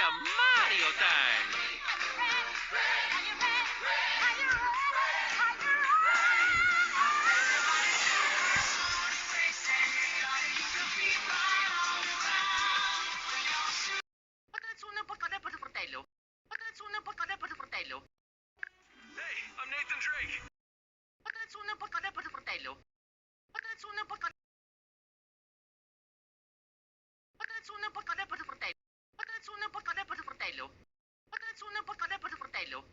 Mario time! Attenzione, portate per il fratello. Attenzione, portate per il fratello. Hey, I'm Nathan Drake. Attenzione, portate per il fratello. Attenzione, portate... Attenzione, portate per il fratello. Attenzione, portate per il fratello. Attenzione, portate per il fratello.